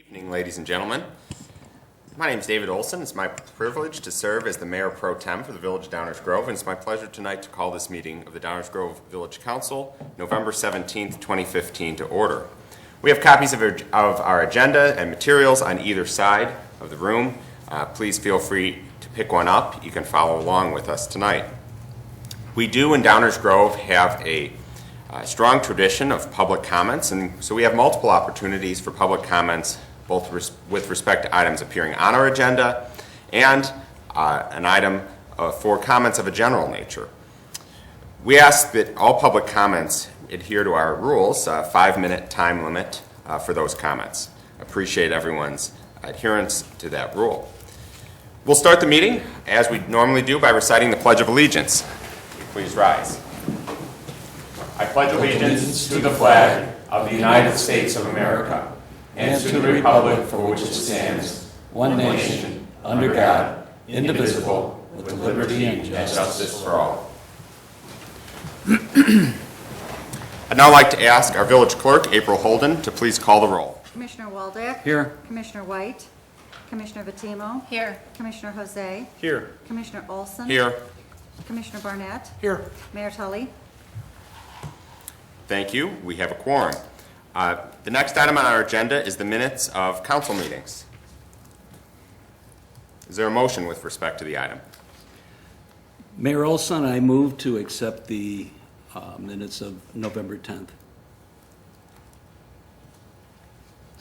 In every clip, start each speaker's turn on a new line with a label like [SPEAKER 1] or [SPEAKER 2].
[SPEAKER 1] Evening, ladies and gentlemen. My name is David Olson. It's my privilege to serve as the Mayor Pro Tem for the Village of Downers Grove, and it's my pleasure tonight to call this meeting of the Downers Grove Village Council, November 17th, 2015, to order. We have copies of our agenda and materials on either side of the room. Please feel free to pick one up. You can follow along with us tonight. We do in Downers Grove have a strong tradition of public comments, and so we have multiple opportunities for public comments, both with respect to items appearing on our agenda and an item for comments of a general nature. We ask that all public comments adhere to our rules, 5-minute time limit for those comments. Appreciate everyone's adherence to that rule. We'll start the meeting, as we normally do, by reciting the Pledge of Allegiance. Please rise. I pledge allegiance to the flag of the United States of America and to the republic for which it stands, one nation, under God, indivisible, with liberty and justice for all. I'd now like to ask our village clerk, April Holden, to please call the roll.
[SPEAKER 2] Commissioner Waldeck.
[SPEAKER 3] Here.
[SPEAKER 2] Commissioner White. Commissioner Vitimo.
[SPEAKER 4] Here.
[SPEAKER 2] Commissioner Jose.
[SPEAKER 3] Here.
[SPEAKER 2] Commissioner Olson.
[SPEAKER 1] Here.
[SPEAKER 2] Commissioner Barnett.
[SPEAKER 3] Here.
[SPEAKER 2] Mayor Tully.
[SPEAKER 1] Thank you. We have a quorum. The next item on our agenda is the minutes of council meetings. Is there a motion with respect to the item?
[SPEAKER 3] Mayor Olson, I move to accept the minutes of November 10th.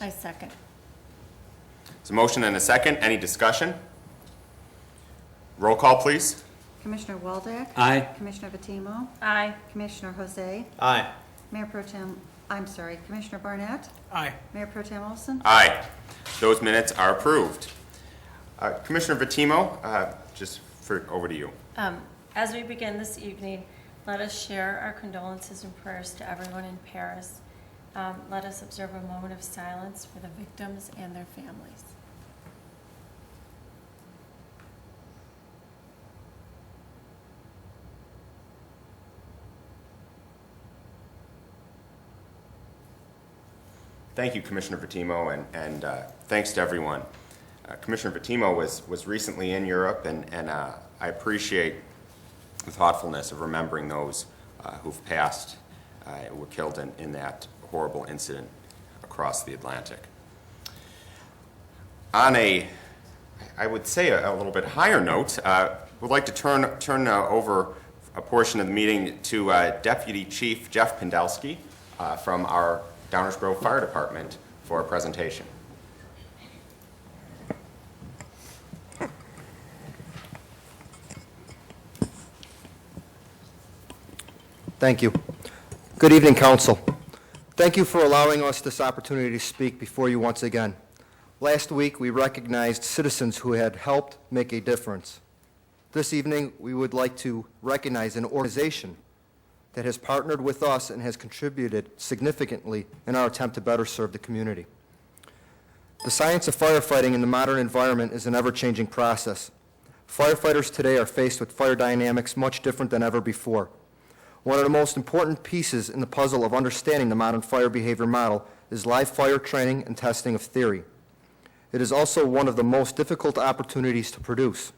[SPEAKER 4] I second.
[SPEAKER 1] There's a motion and a second. Any discussion? Roll call, please.
[SPEAKER 2] Commissioner Waldeck.
[SPEAKER 3] Aye.
[SPEAKER 2] Commissioner Vitimo.
[SPEAKER 4] Aye.
[SPEAKER 2] Commissioner Jose.
[SPEAKER 5] Aye.
[SPEAKER 2] Mayor Pro Tem, Commissioner Barnett.
[SPEAKER 5] Aye.
[SPEAKER 2] Mayor Pro Tem Olson.
[SPEAKER 1] Aye. Those minutes are approved. Commissioner Vitimo, over to you.
[SPEAKER 4] As we begin this evening, let us share our condolences and prayers to everyone in Paris. Let us observe a moment of silence for the victims and their families.
[SPEAKER 1] Thank you, Commissioner Vitimo, and thanks to everyone. Commissioner Vitimo was recently in Europe, and I appreciate the thoughtfulness of remembering those who've passed, were killed in that horrible incident across the Atlantic. On I would say a little bit higher note, we'd like to turn over a portion of the meeting to Deputy Chief Jeff Pendelski from our Downers Grove Fire Department for a presentation.
[SPEAKER 5] Thank you. Good evening, Council. Thank you for allowing us this opportunity to speak before you once again. Last week, we recognized citizens who had helped make a difference. This evening, we would like to recognize an organization that has partnered with us and has contributed significantly in our attempt to better serve the community. The science of firefighting in the modern environment is an ever-changing process. Firefighters today are faced with fire dynamics much different than ever before. One of the most important pieces in the puzzle of understanding the modern fire behavior model is live fire training and testing of theory. It is also one of the most difficult opportunities to produce.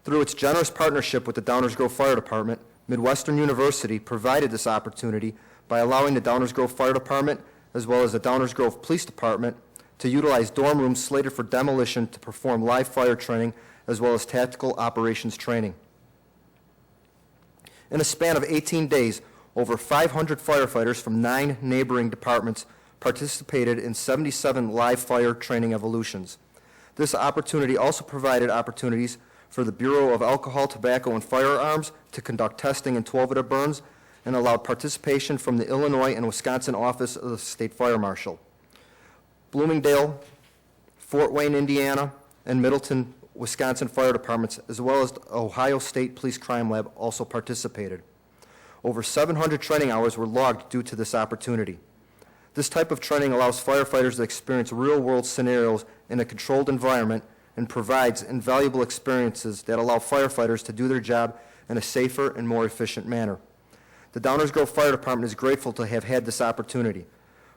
[SPEAKER 5] Through its generous partnership with the Downers Grove Fire Department, Midwestern University provided this opportunity by allowing the Downers Grove Fire Department, as well as the Downers Grove Police Department, to utilize dorm rooms slated for demolition to perform live fire training, as well as tactical operations training. In a span of 18 days, over 500 firefighters from 9 neighboring departments participated in 77 live fire training evolutions. This opportunity also provided opportunities for the Bureau of Alcohol, Tobacco, and Firearms to conduct testing in 12 of the burns and allowed participation from the Illinois and Wisconsin Office of the State Fire Marshal. Bloomingdale, Fort Wayne, Indiana, and Middleton, Wisconsin Fire Departments, as well as the Ohio State Police Crime Lab, also participated. Over 700 training hours were logged due to this opportunity. This type of training allows firefighters to experience real-world scenarios in a controlled environment and provides invaluable experiences that allow firefighters to do their job in a safer and more efficient manner. The Downers Grove Fire Department is grateful to have had this opportunity.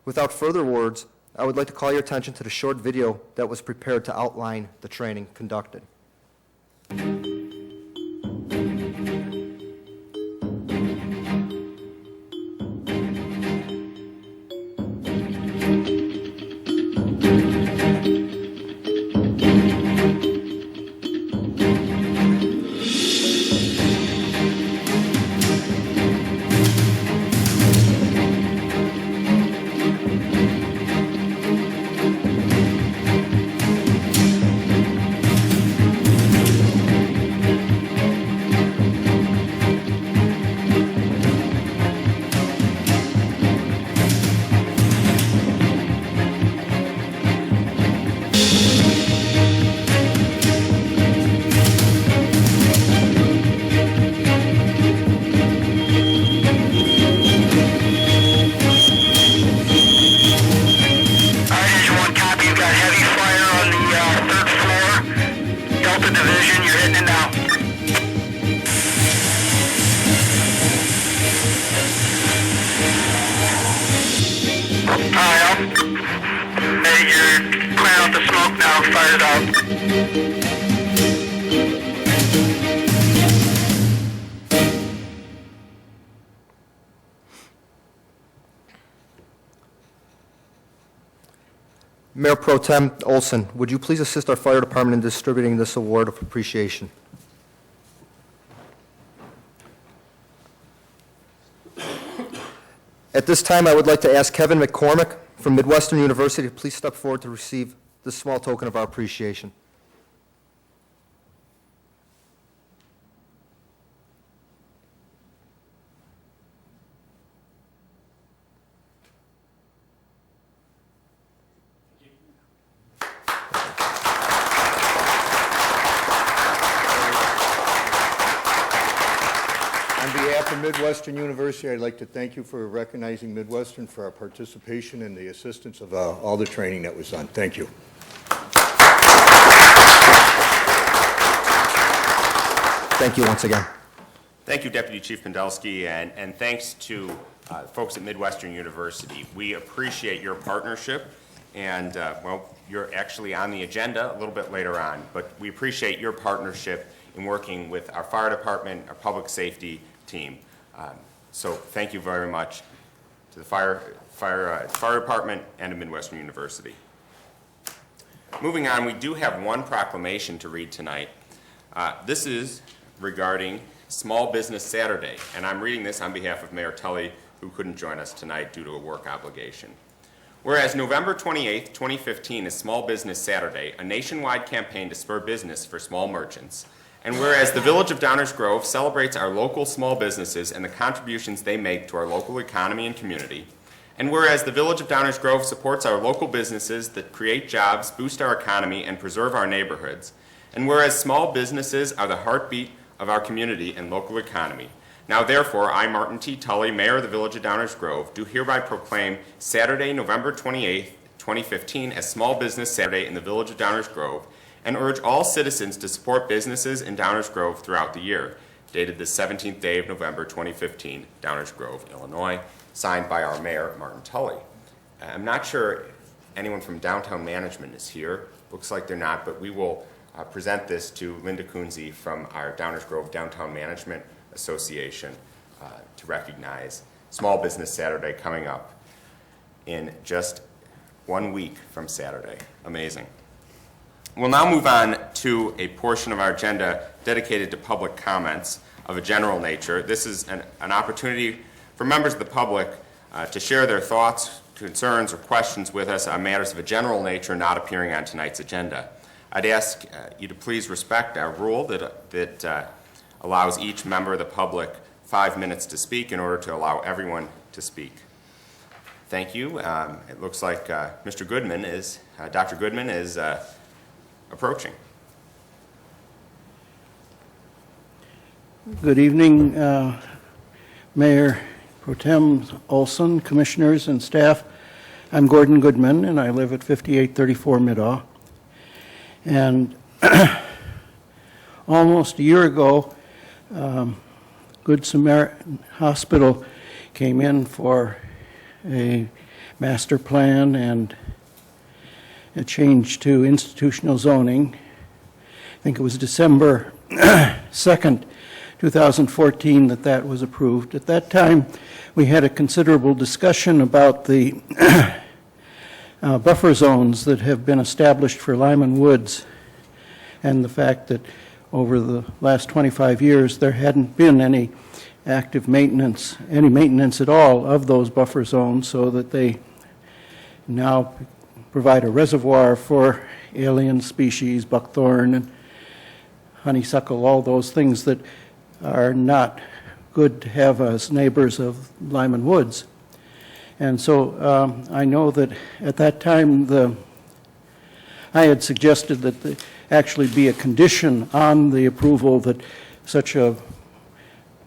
[SPEAKER 5] Without further words, I would like to call your attention to the short video that was prepared to outline the training conducted. Mayor Pro Tem Olson, would you please assist our fire department in distributing this award of appreciation? At this time, I would like to ask Kevin McCormick from Midwestern University to please step forward to receive this small token of our appreciation.
[SPEAKER 6] On behalf of Midwestern University, I'd like to thank you for recognizing Midwestern for our participation and the assistance of all the training that was done. Thank you.
[SPEAKER 5] Thank you once again.
[SPEAKER 1] Thank you, Deputy Chief Pendelski, and thanks to folks at Midwestern University. We appreciate your partnership, and, well, you're actually on the agenda a little bit later on, but we appreciate your partnership in working with our fire department, our public safety team. So thank you very much to the fire department and to Midwestern University. Moving on, we do have one proclamation to read tonight. This is regarding Small Business Saturday, and I'm reading this on behalf of Mayor Tully, who couldn't join us tonight due to a work obligation. Whereas November 28th, 2015 is Small Business Saturday, a nationwide campaign to spur business for small merchants. And whereas the Village of Downers Grove celebrates our local small businesses and the contributions they make to our local economy and community, and whereas the Village of Downers Grove supports our local businesses that create jobs, boost our economy, and preserve our neighborhoods, and whereas small businesses are the heartbeat of our community and local economy, now therefore, I, Martin T. Tully, Mayor of the Village of Downers Grove, do hereby proclaim Saturday, November 28th, 2015 as Small Business Saturday in the Village of Downers Grove, and urge all citizens to support businesses in Downers Grove throughout the year. Dated the 17th day of November 2015, Downers Grove, Illinois, signed by our Mayor, Martin Tully. I'm not sure anyone from downtown management is here. Looks like they're not, but we will present this to Linda Kunze from our Downers Grove Downtown Management Association to recognize Small Business Saturday coming up in just 1 week from Saturday. Amazing. We'll now move on to a portion of our agenda dedicated to public comments of a general nature. This is an opportunity for members of the public to share their thoughts, concerns, or questions with us on matters of a general nature not appearing on tonight's agenda. I'd ask you to please respect our rule that allows each member of the public 5 minutes to speak in order to allow everyone to speak. Thank you. It looks like Mr. Goodman is, Dr. Goodman is approaching.
[SPEAKER 7] Good evening, Mayor Pro Tem Olson, commissioners and staff. I'm Gordon Goodman, and I live at 5834 Middaw. And almost a year ago, Good Samaritan Hospital came in for a master plan and a change to institutional zoning. I think it was December 2nd, 2014 that was approved. At that time, we had a considerable discussion about the buffer zones that have been established for Lyman Woods, and the fact that over the last 25 years, there hadn't been any active maintenance, any maintenance at all of those buffer zones, so that they now provide a reservoir for alien species, buckthorn and honeysuckle, all those things that are not good to have as neighbors of Lyman Woods. And so I know that at that time I had suggested that there actually be a condition on the approval that such a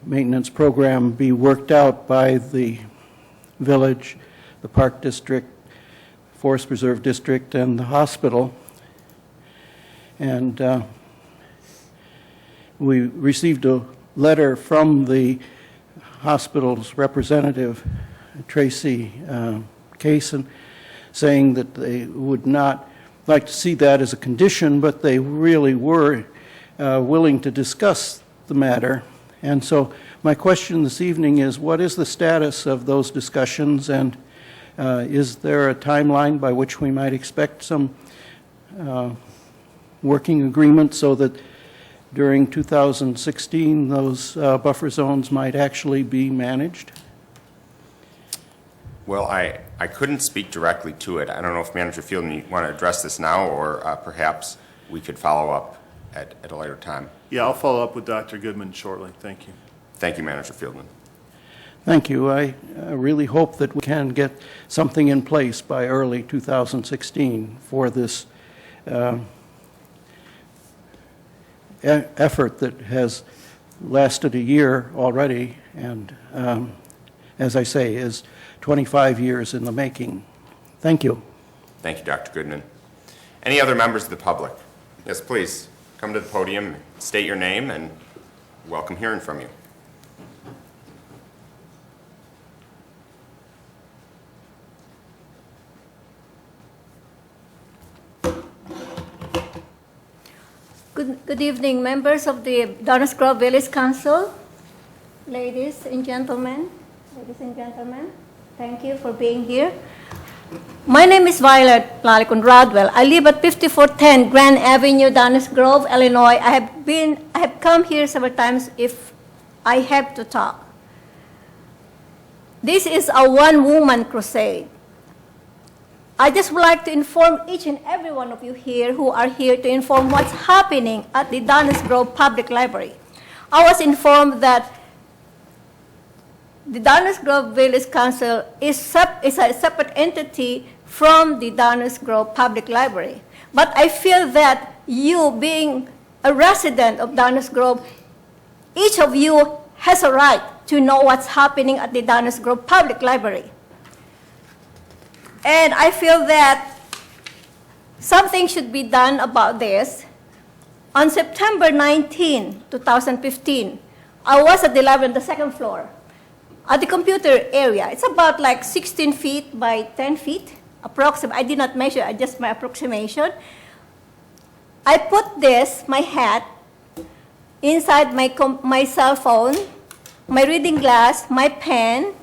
[SPEAKER 7] maintenance program be worked out by the village, the park district, forest preserve district, and the hospital. And we received a letter from the hospital's representative, Tracy Kaysen, saying that they would not like to see that as a condition, but they really were willing to discuss the matter. And so my question this evening is, what is the status of those discussions, and is there a timeline by which we might expect some working agreement so that during 2016 those buffer zones might actually be managed?
[SPEAKER 1] Well, I couldn't speak directly to it. I don't know if Manager Fieldman, you want to address this now, or perhaps we could follow up at a later time.
[SPEAKER 8] Yeah, I'll follow up with Dr. Goodman shortly. Thank you.
[SPEAKER 1] Thank you, Manager Fieldman.
[SPEAKER 7] Thank you. I really hope that we can get something in place by early 2016 for this effort that has lasted a year already, and as I say, is 25 years in the making. Thank you.
[SPEAKER 1] Thank you, Dr. Goodman. Any other members of the public? Yes, please, come to the podium, state your name, and welcome hearing from you.
[SPEAKER 9] Good evening, members of the Downers Grove Village Council, ladies and gentlemen. Thank you for being here. My name is Violet Lalicon Rodwell. I live at 5410 Grand Avenue, Downers Grove, Illinois. I have come here several times if I have to talk. This is a one-woman crusade. I just would like to inform each and every one of you here who are here to inform what's happening at the Downers Grove Public Library. I was informed that the Downers Grove Village Council is a separate entity from the Downers Grove Public Library. But I feel that you, being a resident of Downers Grove, each of you has a right to know what's happening at the Downers Grove Public Library. And I feel that something should be done about this. On September 19, 2015, I was at the library on the second floor at the computer area. It's about like 16 feet by 10 feet, approximately. I did not measure, just my approximation. I put my hat, inside my cell phone, my reading glass, my pen,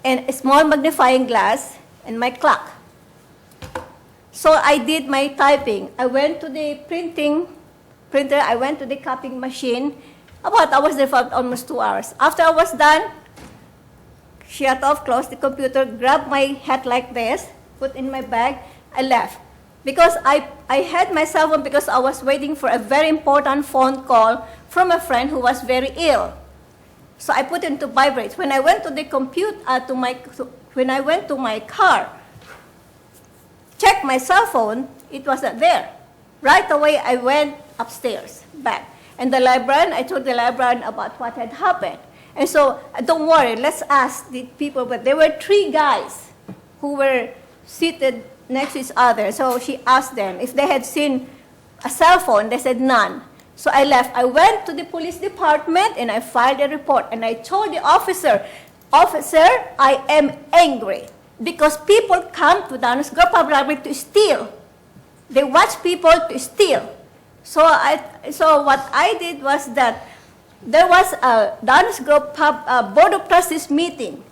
[SPEAKER 9] and a small magnifying glass, and my clock. So I did my typing. I went to the printer, I went to the copying machine. I was there for almost 2 hours. After I was done, shut off, closed the computer, grabbed my hat like this, put in my bag, I left. Because I had my cell phone because I was waiting for a very important phone call from a friend who was very ill. So I put it into vibrate. When I went to the when I went to my car, checked my cell phone, it wasn't there. Right away, I went upstairs, back. And I told the librarian about what had happened. And so, don't worry, let's ask the people. But there were 3 guys who were seated next to each other. So she asked them if they had seen a cell phone. They said none. So I left. I went to the police department and I filed a report. And I told the officer, I am angry. because people come to Downers Grove Public Library to steal. They watch people to steal. So what I did was that there was a Downers Grove Board of Trustees meeting.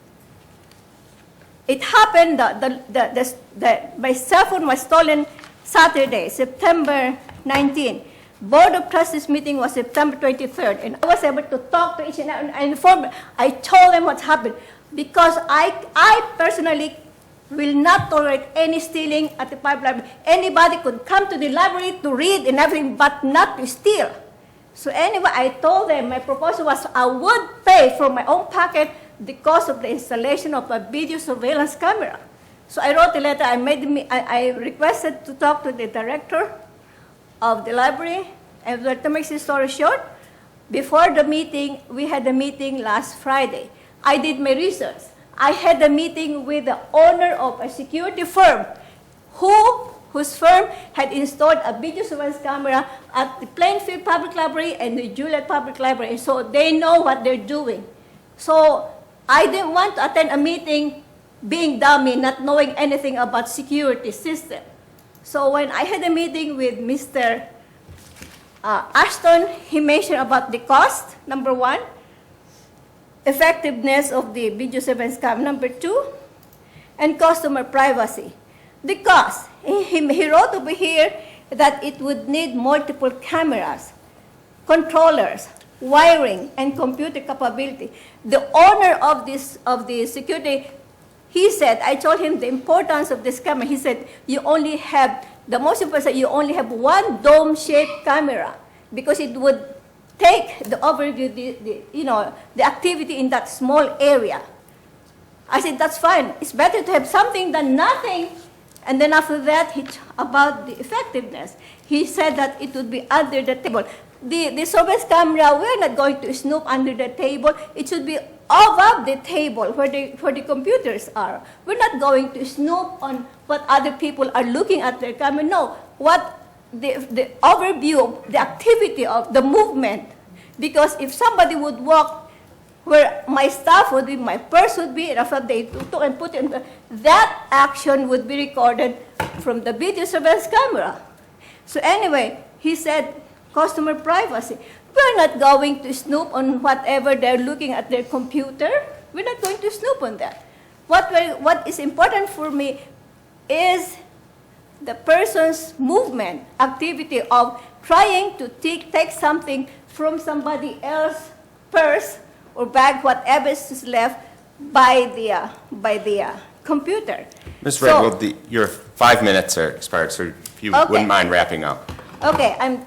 [SPEAKER 9] It happened that my cell phone was stolen Saturday, September 19. Board of Trustees meeting was September 23rd, and I was able to talk to each and inform. I told them what happened because I personally will not tolerate any stealing at the public library. Anybody could come to the library to read and everything, but not to steal. So anyway, I told them my proposal was I would pay from my own pocket the cost of the installation of a video surveillance camera. So I wrote a letter. I requested to talk to the director of the library, and to make the story short, before the meeting, we had a meeting last Friday. I did my research. I had a meeting with the owner of a security firm whose firm had installed a video surveillance camera at the Plainfield Public Library and the Juliet Public Library, and so they know what they're doing. So I didn't want to attend a meeting being dummy, not knowing anything about security system. So when I had a meeting with Mr. Ashton, he mentioned about the cost, number one, effectiveness of the video surveillance camera, number two, and customer privacy. The cost, he wrote over here that it would need multiple cameras, controllers, wiring, and computer capability. The owner of the security, he said, I told him the importance of this camera. He said, you only have one dome-shaped camera because it would take the overview, the activity in that small area. I said, that's fine. It's better to have something than nothing. And then after that, about the effectiveness, he said that it would be under the table. The surveillance camera, we're not going to snoop under the table. It should be above the table where the computers are. We're not going to snoop on what other people are looking at their camera. No, what the overview, the activity of the movement. Because if somebody would walk where my stuff would be, my purse would be, and after they took and put it in that action would be recorded from the video surveillance camera. So anyway, he said, customer privacy. We're not going to snoop on whatever they're looking at their computer. We're not going to snoop on that. What is important for me is the person's movement, activity of trying to take something from somebody else's purse or bag, whatever is left by the computer.
[SPEAKER 1] Ms. Redwood, your 5 minutes are expired, so if you wouldn't mind wrapping up.
[SPEAKER 9] Okay, I'm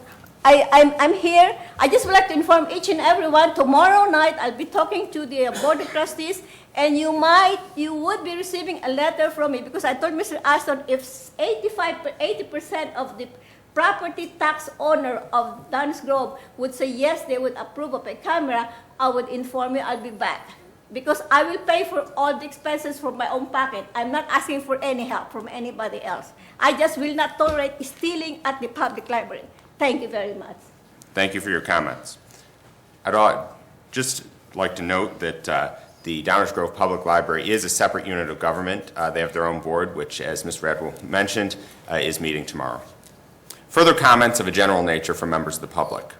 [SPEAKER 9] here. I just would like to inform each and everyone, tomorrow night I'll be talking to the Board of Trustees, and you would be receiving a letter from me, because I told Mr. Ashton if 80% of the property tax owner of Downers Grove would say yes, they would approve of a camera, I would inform you. I'll be back. Because I will pay for all the expenses from my own pocket. I'm not asking for any help from anybody else. I just will not tolerate stealing at the public library. Thank you very much.
[SPEAKER 1] Thank you for your comments. I'd just like to note that the Downers Grove Public Library is a separate unit of government. They have their own board, which, as Ms. Redwood mentioned, is meeting tomorrow. Further comments of a general nature from members of the public?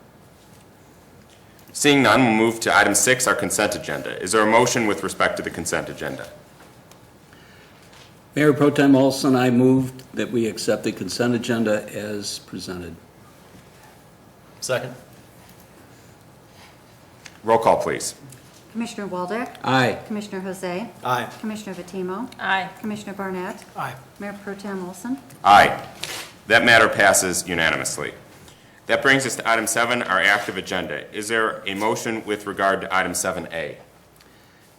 [SPEAKER 1] Seeing none, we'll move to item 6, our consent agenda. Is there a motion with respect to the consent agenda?
[SPEAKER 3] Mayor Pro Tem Olson, I moved that we accept the consent agenda as presented.
[SPEAKER 10] Second.
[SPEAKER 1] Roll call, please.
[SPEAKER 2] Commissioner Waldeck?
[SPEAKER 3] Aye.
[SPEAKER 2] Commissioner Jose?
[SPEAKER 10] Aye.
[SPEAKER 2] Commissioner Vitimo?
[SPEAKER 4] Aye.
[SPEAKER 2] Commissioner Barnett?
[SPEAKER 10] Aye.
[SPEAKER 2] Mayor Pro Tem Olson?
[SPEAKER 1] Aye. That matter passes unanimously. That brings us to item 7, our active agenda. Is there a motion with regard to item 7A?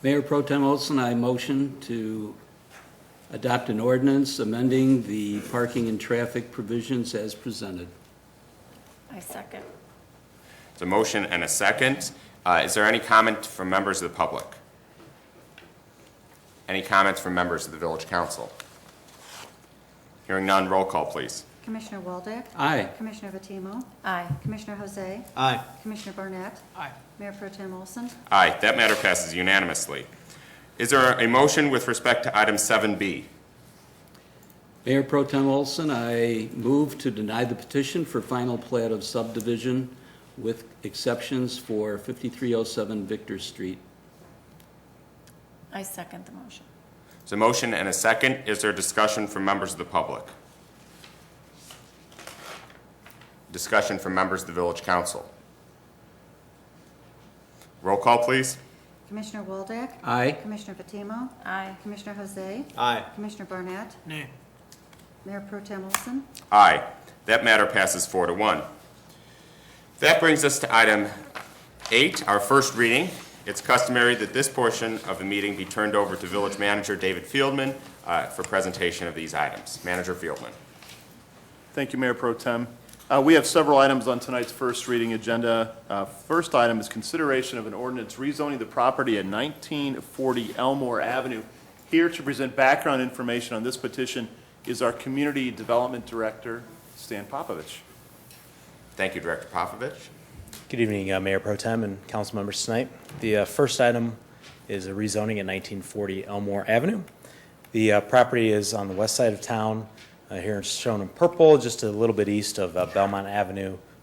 [SPEAKER 3] Mayor Pro Tem Olson, I motion to adopt an ordinance amending the parking and traffic provisions as presented.
[SPEAKER 4] I second.
[SPEAKER 1] There's a motion and a second. Is there any comment from members of the public? Any comments from members of the Village Council? Hearing none, roll call, please.
[SPEAKER 2] Commissioner Waldeck?
[SPEAKER 3] Aye.
[SPEAKER 2] Commissioner Vitimo?
[SPEAKER 4] Aye.
[SPEAKER 2] Commissioner Jose?
[SPEAKER 10] Aye.
[SPEAKER 2] Commissioner Barnett?
[SPEAKER 10] Aye.
[SPEAKER 2] Mayor Pro Tem Olson?
[SPEAKER 1] Aye, that matter passes unanimously. Is there a motion with respect to item 7B?
[SPEAKER 3] Mayor Pro Tem Olson, I move to deny the petition for final plat of subdivision with exceptions for 5307 Victor Street.
[SPEAKER 4] I second the motion.
[SPEAKER 1] There's a motion and a second. Is there discussion from members of the public? Discussion from members of the Village Council. Roll call, please.
[SPEAKER 2] Commissioner Waldeck?
[SPEAKER 3] Aye.
[SPEAKER 2] Commissioner Fatimo?
[SPEAKER 4] Aye.
[SPEAKER 2] Commissioner Jose?
[SPEAKER 10] Aye.
[SPEAKER 2] Commissioner Barnett?
[SPEAKER 8] Nay.
[SPEAKER 2] Mayor Pro Tem Olson?
[SPEAKER 1] Aye. That matter passes 4-1. That brings us to item 8, our first reading. It's customary that this portion of the meeting be turned over to Village Manager David Fieldman for presentation of these items. Manager Fieldman.
[SPEAKER 8] Thank you, Mayor Pro Tem. We have several items on tonight's first reading agenda. First item is consideration of an ordinance rezoning the property at 1940 Elmore Avenue. Here to present background information on this petition is our Community Development Director, Stan Popovich.
[SPEAKER 1] Thank you, Director Popovich.
[SPEAKER 10] Good evening, Mayor Pro Tem and council members tonight. The first item is a rezoning at 1940 Elmore Avenue. The property is on the west side of town. Here it's shown in purple, just a little bit east of Belmont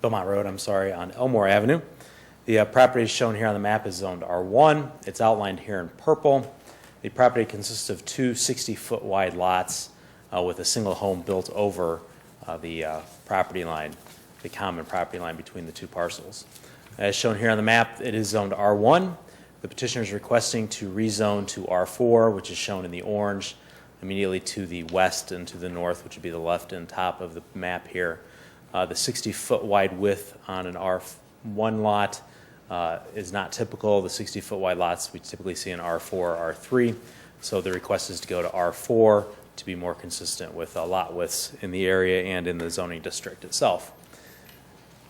[SPEAKER 10] Road, on Elmore Avenue. The property shown here on the map is zoned R1. It's outlined here in purple. The property consists of two 60-foot wide lots with a single home built over the property line, the common property line between the two parcels. As shown here on the map, it is zoned R1. The petitioner is requesting to rezone to R4, which is shown in the orange, immediately to the west and to the north, which would be the left and top of the map here. The 60-foot wide width on an R1 lot is not typical. The 60-foot wide lots we typically see in R4, R3. So the request is to go to R4 to be more consistent with lot widths in the area and in the zoning district itself.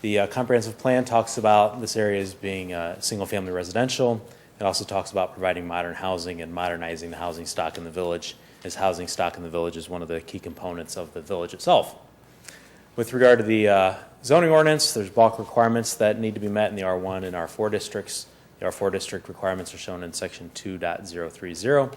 [SPEAKER 10] The comprehensive plan talks about this area as being single-family residential. It also talks about providing modern housing and modernizing the housing stock in the village, as housing stock in the village is one of the key components of the village itself. With regard to the zoning ordinance, there's bulk requirements that need to be met in the R1 and R4 districts. The R4 district requirements are shown in section 2.030,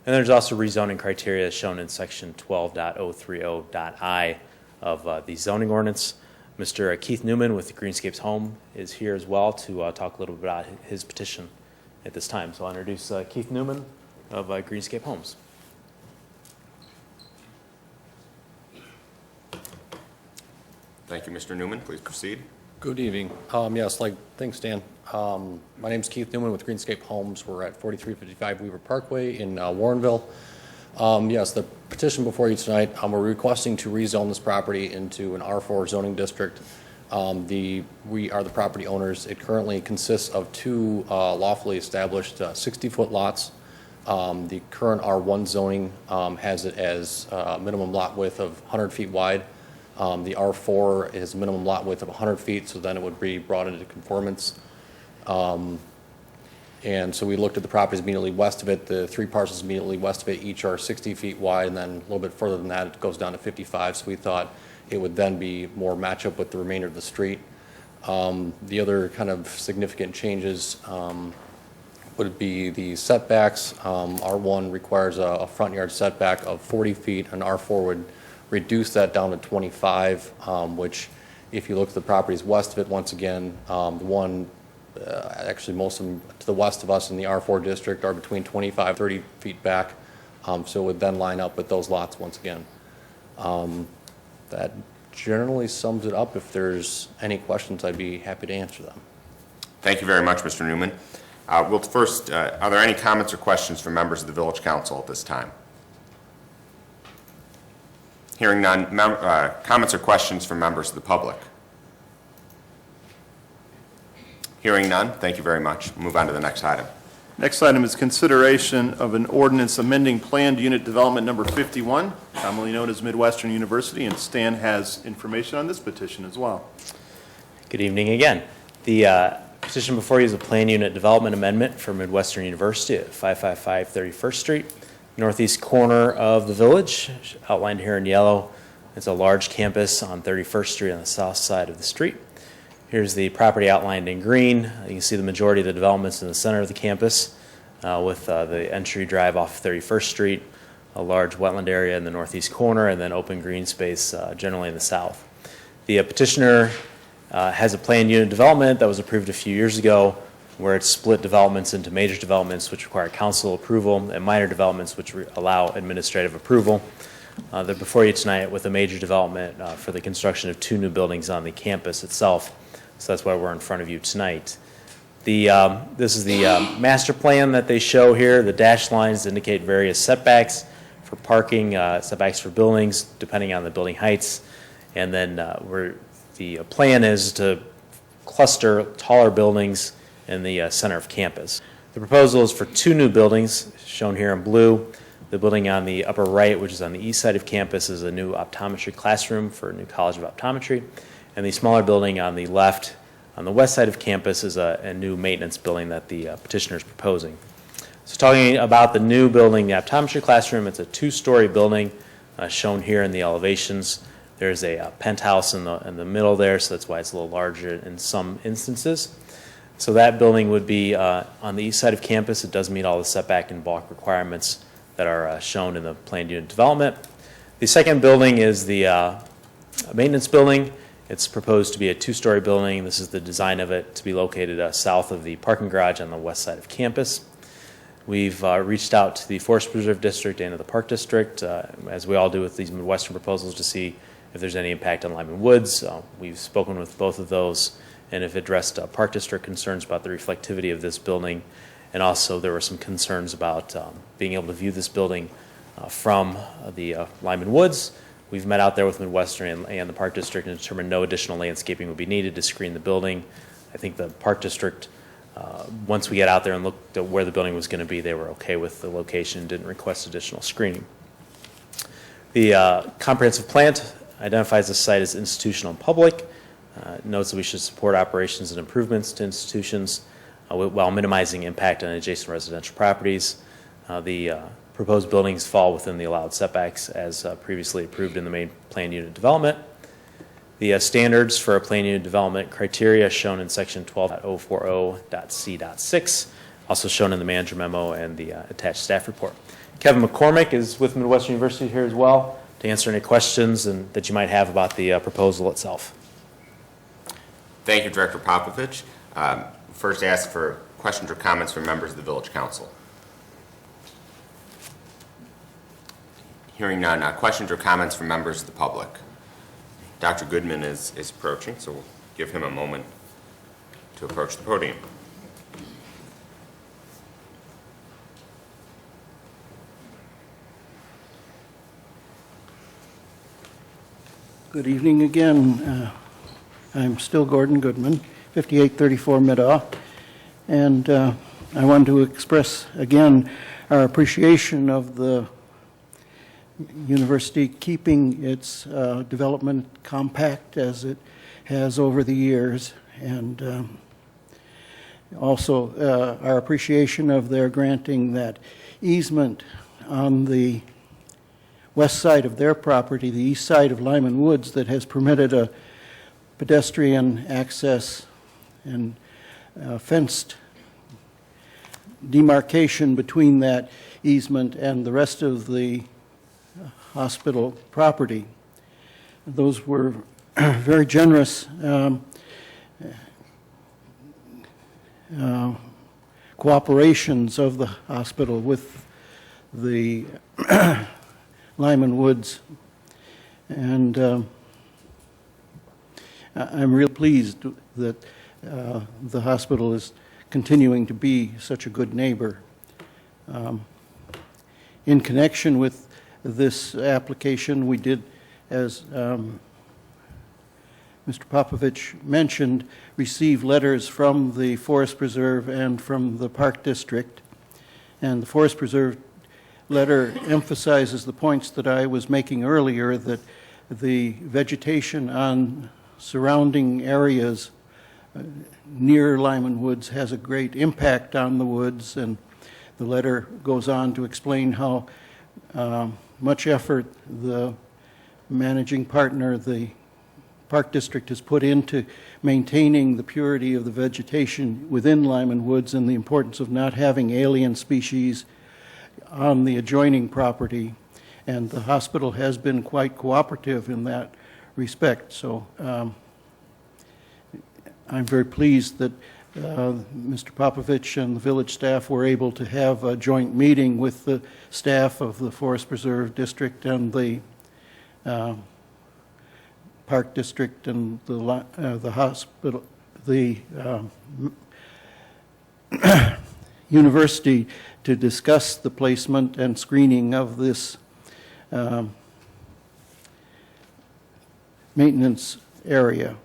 [SPEAKER 10] and there's also rezoning criteria shown in section 12.030.I of the zoning ordinance. Mr. Keith Newman with Greenscapes Home is here as well to talk a little bit about his petition at this time. So I'll introduce Keith Newman of Greenscape Homes.
[SPEAKER 1] Thank you, Mr. Newman. Please proceed.
[SPEAKER 11] Good evening. Thanks, Dan. My name is Keith Newman with Greenscape Homes. We're at 4355 Weaver Parkway in Warrenville. The petition before you tonight, we're requesting to rezone this property into an R4 zoning district. We are the property owners. It currently consists of two lawfully established 60-foot lots. The current R1 zoning has it as a minimum lot width of 100 feet wide. The R4 is a minimum lot width of 100 feet, so then it would be brought into conformance. And so we looked at the properties immediately west of it. The three parcels immediately west of it each are 60 feet wide, and then a little bit further than that it goes down to 55. So we thought it would then be more match up with the remainder of the street. The other kind of significant changes would be the setbacks. R1 requires a front yard setback of 40 feet, and R4 would reduce that down to 25, which if you look at the properties west of it, once again, actually most of them to the west of us in the R4 district are between 25, 30 feet back. So it would then line up with those lots once again. That generally sums it up. If there's any questions, I'd be happy to answer them.
[SPEAKER 1] Thank you very much, Mr. Newman. Are there any comments or questions from members of the Village Council at this time? Hearing none, comments or questions from members of the public? Hearing none, thank you very much. We'll move on to the next item.
[SPEAKER 8] Next item is consideration of an ordinance amending planned unit development number 51, commonly known as Midwestern University, and Stan has information on this petition as well.
[SPEAKER 10] Good evening again. The petition before you is a planned unit development amendment for Midwestern University at 555 31st Street, northeast corner of the village, outlined here in yellow. It's a large campus on 31st Street on the south side of the street. Here's the property outlined in green. You can see the majority of the developments in the center of the campus. with the entry drive off 31st Street, a large wetland area in the northeast corner, and then open green space generally in the south. The petitioner has a planned unit development that was approved a few years ago, where it's split developments into major developments which require council approval and minor developments which allow administrative approval. They're before you tonight with a major development for the construction of 2 new buildings on the campus itself. So that's why we're in front of you tonight. This is the master plan that they show here. The dashed lines indicate various setbacks for parking, setbacks for buildings, depending on the building heights. And then the plan is to cluster taller buildings in the center of campus. The proposal is for 2 new buildings, shown here in blue. The building on the upper right, which is on the east side of campus, is a new optometry classroom for a new College of Optometry. And the smaller building on the left, on the west side of campus, is a new maintenance building that the petitioner is proposing. So talking about the new building, the optometry classroom, it's a 2-story building shown here in the elevations. There's a penthouse in the middle there, so that's why it's a little larger in some instances. So that building would be on the east side of campus. It does meet all the setback and bulk requirements that are shown in the planned unit development. The second building is the maintenance building. It's proposed to be a 2-story building. This is the design of it to be located south of the parking garage on the west side of campus. We've reached out to the Forest Preserve District and to the Park District, as we all do with these Midwestern proposals, to see if there's any impact on Lyman Woods. We've spoken with both of those and have addressed Park District concerns about the reflectivity of this building. And also there were some concerns about being able to view this building from the Lyman Woods. We've met out there with Midwestern and the Park District and determined no additional landscaping would be needed to screen the building. I think the Park District, once we get out there and looked at where the building was going to be, they were okay with the location and didn't request additional screening. The comprehensive plan identifies the site as institutional and public. Notes that we should support operations and improvements to institutions while minimizing impact on adjacent residential properties. The proposed buildings fall within the allowed setbacks as previously approved in the main plan unit development. The standards for a plan unit development criteria shown in section 12.040.c.6, also shown in the manager memo and the attached staff report. Kevin McCormick is with Midwestern University here as well to answer any questions that you might have about the proposal itself.
[SPEAKER 1] Thank you, Director Popovich. First, ask for questions or comments from members of the Village Council. Hearing none, questions or comments from members of the public. Dr. Goodman is approaching, so we'll give him a moment to approach the podium.
[SPEAKER 7] Good evening again. I'm still Gordon Goodman, 5834 Middaw, and I want to express again our appreciation of the university keeping its development compact as it has over the years, and also our appreciation of their granting that easement on the west side of their property, the east side of Lyman Woods, that has permitted a pedestrian access and fenced demarcation between that easement and the rest of the hospital property. Those were very generous cooperations of the hospital with the Lyman Woods, and I'm real pleased that the hospital is continuing to be such a good neighbor. In connection with this application, we did, as Mr. Popovich mentioned, receive letters from the Forest Preserve and from the Park District. And the Forest Preserve letter emphasizes the points that I was making earlier, that the vegetation on surrounding areas near Lyman Woods has a great impact on the woods, and the letter goes on to explain how much effort the managing partner, the Park District has put into maintaining the purity of the vegetation within Lyman Woods and the importance of not having alien species on the adjoining property. And the hospital has been quite cooperative in that respect. So I'm very pleased that Mr. Popovich and the village staff were able to have a joint meeting with the staff of the Forest Preserve District and the Park District and the hospital, the university, to discuss the placement and screening of this maintenance area.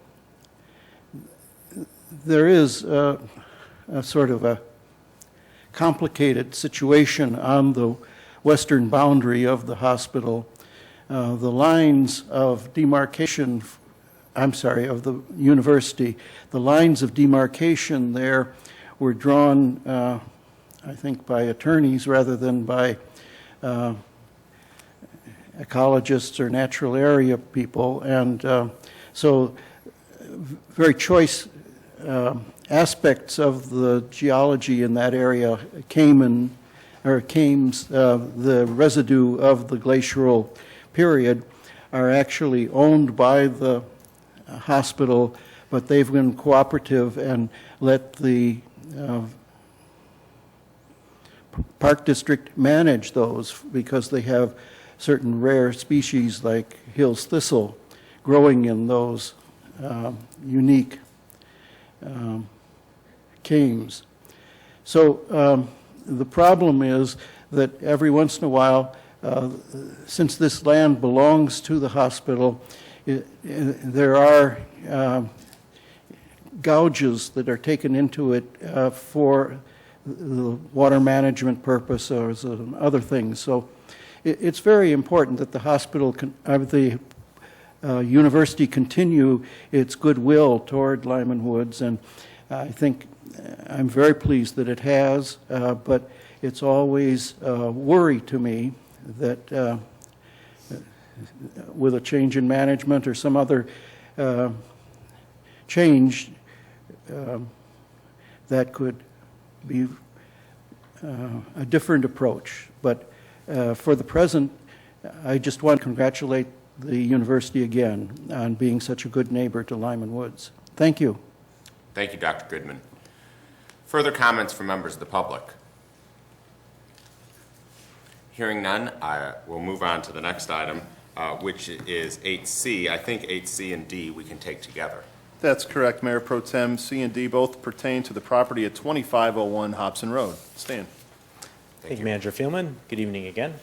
[SPEAKER 7] There is a sort of a complicated situation on the western boundary of the hospital. The lines of demarcation, of the university, the lines of demarcation there were drawn, I think, by attorneys rather than by ecologists or natural area people. And so very choice aspects of the geology in that area the residue of the glacial period are actually owned by the hospital, but they've been cooperative and let the Park District manage those because they have certain rare species like Hill's thistle growing in those unique cames. So the problem is that every once in a while, since this land belongs to the hospital, there are gouges that are taken into it for the water management purpose or other things. So it's very important that the hospital, the university continue its goodwill toward Lyman Woods, and I think I'm very pleased that it has, but it's always a worry to me that with a change in management or some other change, that could be a different approach. But for the present, I just want to congratulate the university again on being such a good neighbor to Lyman Woods. Thank you.
[SPEAKER 1] Thank you, Dr. Goodman. Further comments from members of the public? Hearing none, I will move on to the next item, which is 8C. I think 8C and D we can take together.
[SPEAKER 8] That's correct, Mayor Pro Tem. C and D both pertain to the property at 2501 Hobson Road. Stan.
[SPEAKER 10] Thank you, Manager Fielman. Good evening again.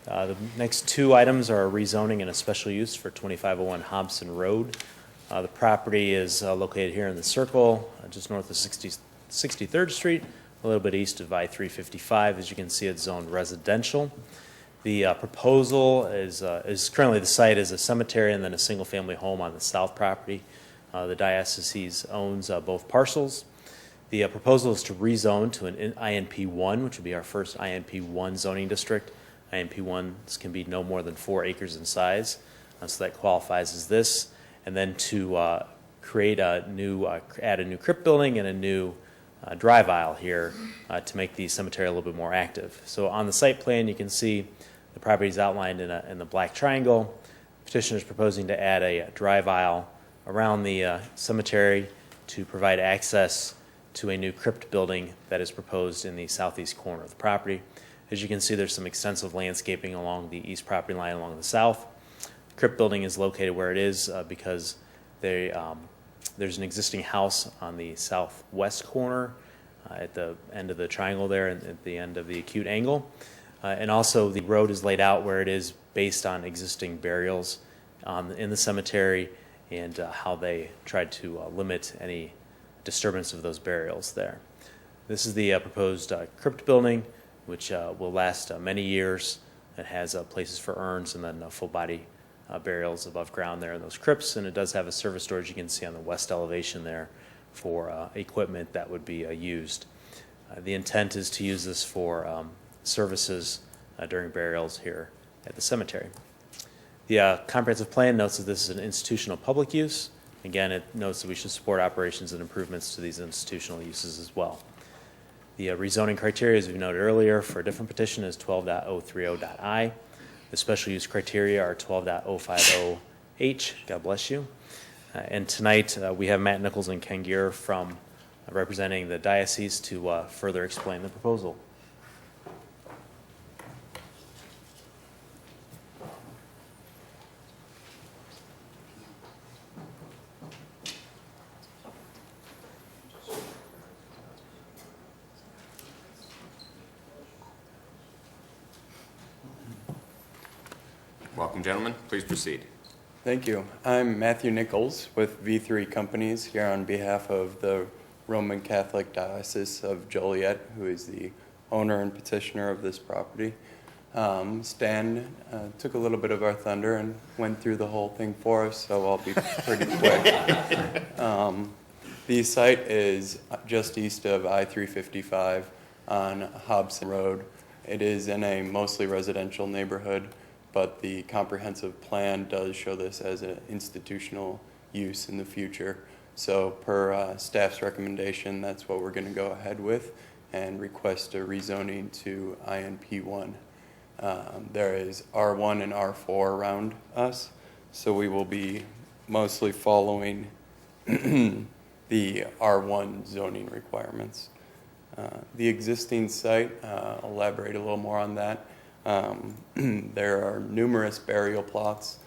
[SPEAKER 10] The next two items are a rezoning and a special use for 2501 Hobson Road. The property is located here in the circle, just north of 63rd Street, a little bit east of I-355. As you can see, it's zoned residential. The proposal is currently the site is a cemetery and then a single-family home on the south property. The diocese owns both parcels. The proposal is to rezone to an INP1, which would be our first INP1 zoning district. INP1s can be no more than 4 acres in size, so that qualifies as this. And then to create a new, add a new crypt building and a new drive aisle here to make the cemetery a little bit more active. So on the site plan, you can see the property is outlined in the black triangle. Petitioner is proposing to add a drive aisle around the cemetery to provide access to a new crypt building that is proposed in the southeast corner of the property. As you can see, there's some extensive landscaping along the east property line along the south. The crypt building is located where it is because there's an existing house on the southwest corner at the end of the triangle there and at the end of the acute angle. And also the road is laid out where it is based on existing burials in the cemetery and how they tried to limit any disturbance of those burials there. This is the proposed crypt building, which will last many years. It has places for urns and then full body burials above ground there in those crypts, and it does have a service door, as you can see on the west elevation there, for equipment that would be used. The intent is to use this for services during burials here at the cemetery. The comprehensive plan notes that this is an institutional public use. Again, it notes that we should support operations and improvements to these institutional uses as well. The rezoning criteria, as we noted earlier, for a different petition is 12.030.I. The special use criteria are 12.050H. God bless you. And tonight, we have Matt Nichols and Ken Gear from representing the diocese to further explain the proposal.
[SPEAKER 1] Welcome, gentlemen. Please proceed.
[SPEAKER 12] Thank you. I'm Matthew Nichols with V3 Companies here on behalf of the Roman Catholic Diocese of Joliet, who is the owner and petitioner of this property. Stan took a little bit of our thunder and went through the whole thing for us, so I'll be pretty quick. The site is just east of I-355 on Hobson Road. It is in a mostly residential neighborhood, but the comprehensive plan does show this as an institutional use in the future. So per staff's recommendation, that's what we're going to go ahead with and request a rezoning to INP1. There is R1 and R4 around us, so we will be mostly following the R1 zoning requirements. The existing site, I'll elaborate a little more on that. There are numerous burial plots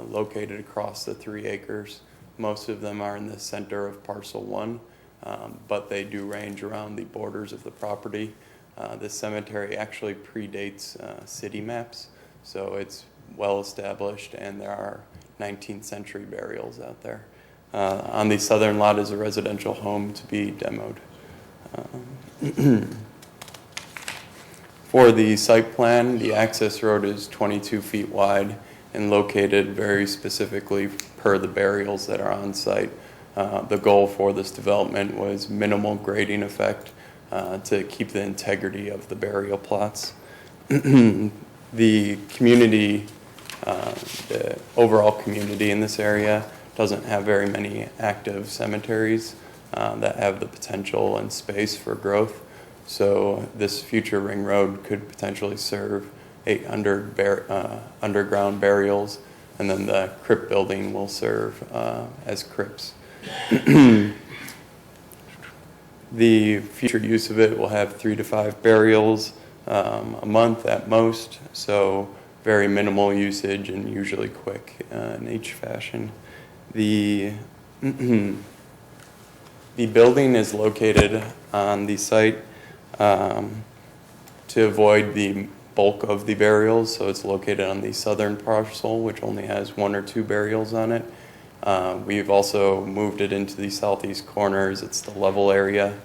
[SPEAKER 12] located across the 3 acres. Most of them are in the center of parcel 1, but they do range around the borders of the property. The cemetery actually predates city maps, so it's well established, and there are 19th century burials out there. On the southern lot is a residential home to be demoed. For the site plan, the access road is 22 feet wide and located very specifically per the burials that are on site. The goal for this development was minimal grading effect to keep the integrity of the burial plots. The community, the overall community in this area doesn't have very many active cemeteries that have the potential and space for growth. So this future ring road could potentially serve 800 underground burials, and then the crypt building will serve as crypts. The future use of it will have 3 to 5 burials a month at most, so very minimal usage and usually quick in each fashion. The building is located on the site to avoid the bulk of the burials, so it's located on the southern parcel, which only has 1 or 2 burials on it. We've also moved it into the southeast corners. It's the level area,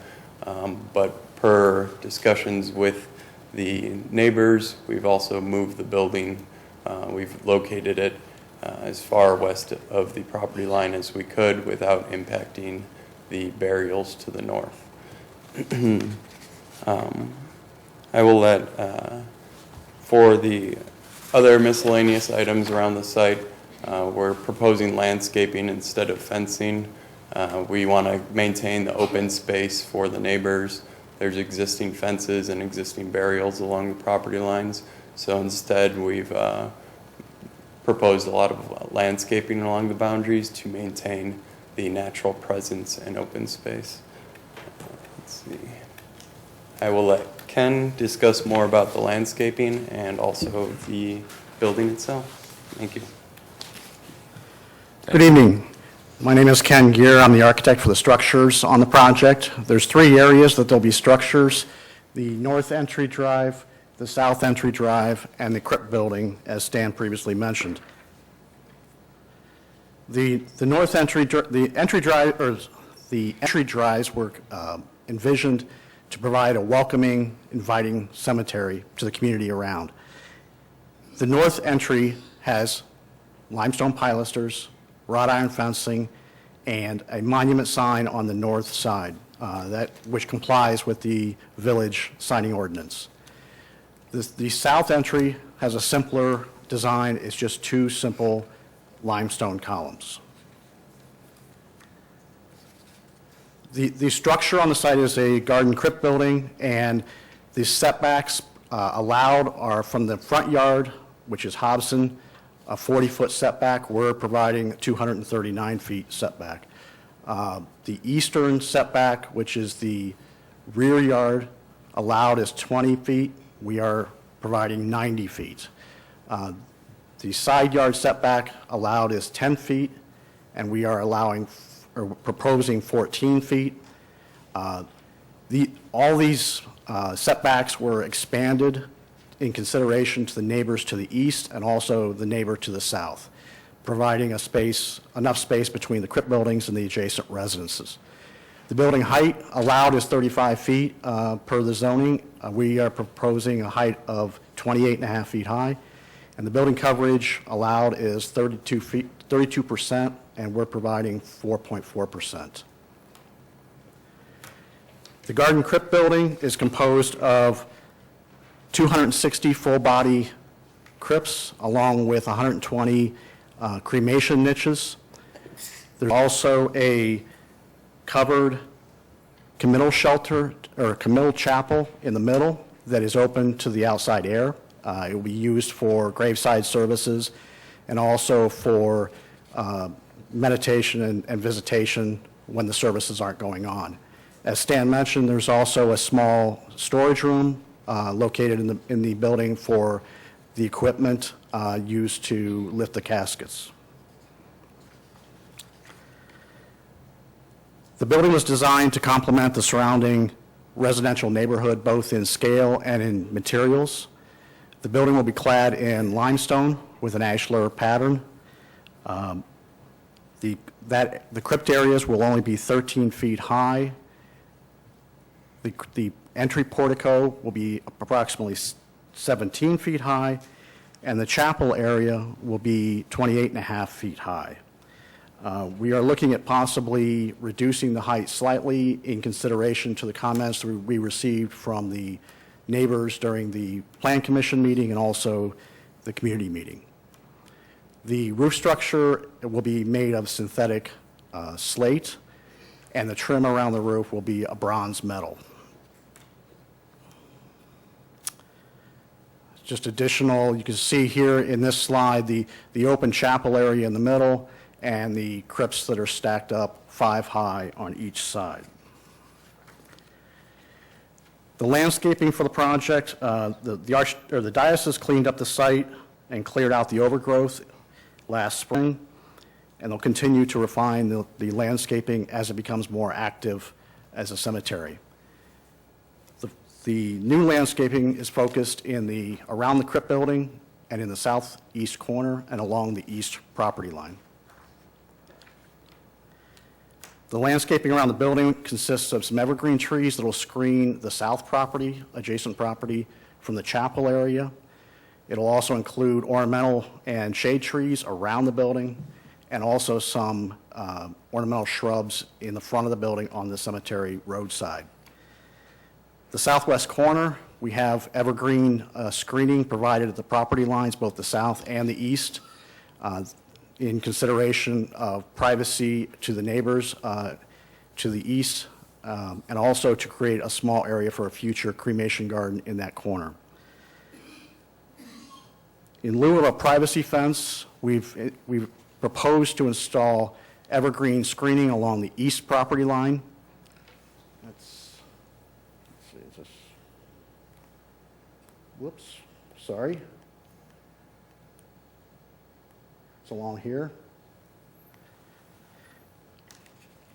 [SPEAKER 12] but per discussions with the neighbors, we've also moved the building. We've located it as far west of the property line as we could without impacting the burials to the north. I will let, for the other miscellaneous items around the site, we're proposing landscaping instead of fencing. We want to maintain the open space for the neighbors. There's existing fences and existing burials along the property lines, so instead we've proposed a lot of landscaping along the boundaries to maintain the natural presence and open space. Let's see. I will let Ken discuss more about the landscaping and also the building itself. Thank you.
[SPEAKER 13] Good evening. My name is Ken Gear. I'm the architect for the structures on the project. There's 3 areas that there'll be structures: the north entry drive, the south entry drive, and the crypt building, as Stan previously mentioned. The entry drives were envisioned to provide a welcoming, inviting cemetery to the community around. The north entry has limestone pilasters, wrought iron fencing, and a monument sign on the north side, which complies with the village signing ordinance. The south entry has a simpler design is just two simple limestone columns. The structure on the site is a garden crypt building, and the setbacks allowed are from the front yard, which is Hobson, a 40-foot setback. We're providing 239 feet setback. The eastern setback, which is the rear yard, allowed is 20 feet. We are providing 90 feet. The side yard setback allowed is 10 feet, and we are proposing 14 feet. All these setbacks were expanded in consideration to the neighbors to the east and also the neighbor to the south, providing enough space between the crypt buildings and the adjacent residences. The building height allowed is 35 feet per the zoning. We are proposing a height of 28.5 feet high, and the building coverage allowed is 32%, and we're providing 4.4%. The garden crypt building is composed of 260 full-body crypts along with 120 cremation niches. There's also a covered committal shelter or committal chapel in the middle that is open to the outside air. It will be used for graveside services and also for meditation and visitation when the services aren't going on. As Stan mentioned, there's also a small storage room located in the building for the equipment used to lift the caskets. The building was designed to complement the surrounding residential neighborhood, both in scale and in materials. The building will be clad in limestone with an ashlar pattern. The crypt areas will only be 13 feet high. The entry portico will be approximately 17 feet high, and the chapel area will be 28.5 feet high. We are looking at possibly reducing the height slightly in consideration to the comments that we received from the neighbors during the Plan Commission meeting and also the community meeting. The roof structure will be made of synthetic slate, and the trim around the roof will be a bronze metal. Just additional, you can see here in this slide the open chapel area in the middle and the crypts that are stacked up 5 high on each side. The landscaping for the project, the diocese cleaned up the site and cleared out the overgrowth last spring, and they'll continue to refine the landscaping as it becomes more active as a cemetery. The new landscaping is focused around the crypt building and in the southeast corner and along the east property line. The landscaping around the building consists of some evergreen trees that will screen the south property, adjacent property, from the chapel area. It'll also include ornamental and shade trees around the building and also some ornamental shrubs in the front of the building on the cemetery roadside. The southwest corner, we have evergreen screening provided at the property lines, both the south and the east, in consideration of privacy to the neighbors to the east, and also to create a small area for a future cremation garden in that corner. In lieu of a privacy fence, we've proposed to install evergreen screening along the east property line. Whoops, sorry. It's along here.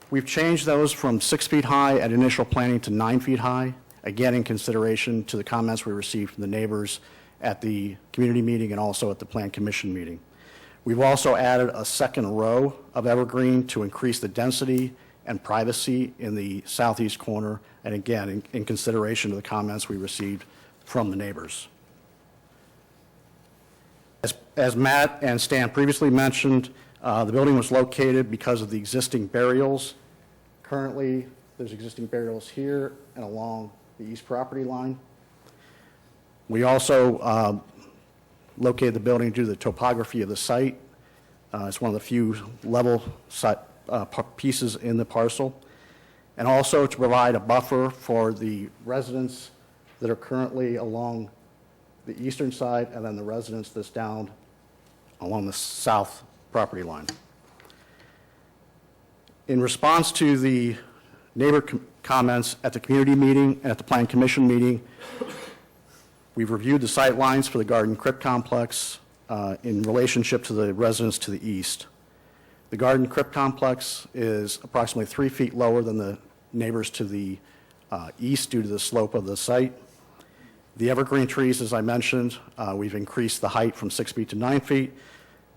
[SPEAKER 13] We've changed those from 6 feet high at initial planning to 9 feet high, again in consideration to the comments we received from the neighbors at the community meeting and also at the Plan Commission meeting. We've also added a second row of evergreen to increase the density and privacy in the southeast corner, and again, in consideration to the comments we received from the neighbors. As Matt and Stan previously mentioned, the building was located because of the existing burials. Currently, there's existing burials here and along the east property line. We also located the building due to the topography of the site. It's one of the few level pieces in the parcel. And also to provide a buffer for the residents that are currently along the eastern side and then the residents that's down along the south property line. In response to the neighbor comments at the community meeting and at the Plan Commission meeting, we've reviewed the sight lines for the Garden Crypt Complex in relationship to the residents to the east. The Garden Crypt Complex is approximately 3 feet lower than the neighbors to the east due to the slope of the site. The evergreen trees, as I mentioned, we've increased the height from 6 feet to 9 feet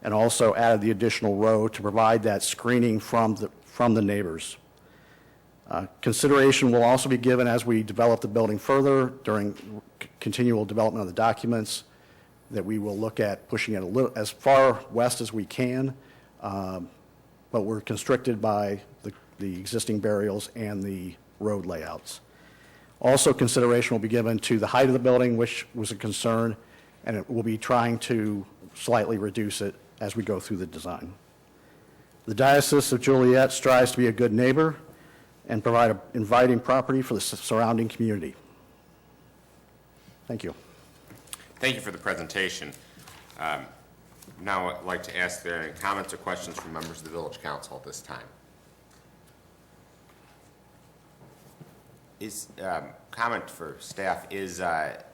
[SPEAKER 13] and also added the additional row to provide that screening from the neighbors. Consideration will also be given as we develop the building further during continual development of the documents that we will look at pushing it a little as far west as we can, but we're constricted by the existing burials and the road layouts. Also, consideration will be given to the height of the building, which was a concern, and it will be trying to slightly reduce it as we go through the design. The Diocese of Joliet strives to be a good neighbor and provide an inviting property for the surrounding community. Thank you.
[SPEAKER 1] Thank you for the presentation. Now I'd like to ask if there are any comments or questions from members of the Village Council at this time. Comment for staff, is that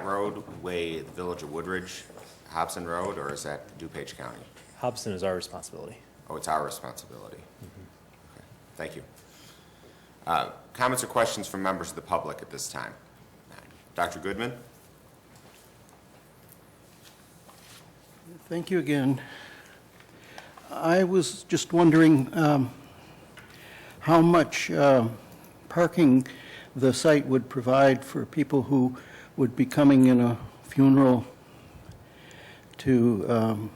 [SPEAKER 1] roadway the Village of Woodridge, Hobson Road, or is that DuPage County?
[SPEAKER 10] Hobson is our responsibility.
[SPEAKER 1] Oh, it's our responsibility. Okay. Thank you. Comments or questions from members of the public at this time? Dr. Goodman?
[SPEAKER 7] Thank you again. I was just wondering how much parking the site would provide for people who would be coming in a funeral to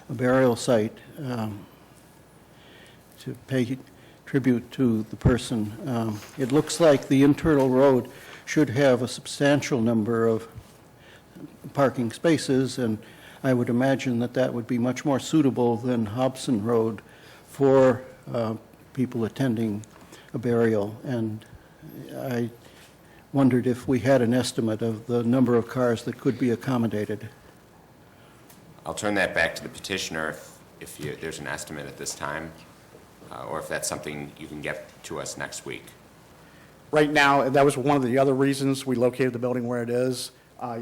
[SPEAKER 7] a burial site to pay tribute to the person. It looks like the internal road should have a substantial number of parking spaces, and I would imagine that that would be much more suitable than Hobson Road for people attending a burial. And I wondered if we had an estimate of the number of cars that could be accommodated.
[SPEAKER 1] I'll turn that back to the petitioner if there's an estimate at this time, or if that's something you can get to us next week.
[SPEAKER 13] Right now, that was one of the other reasons we located the building where it is.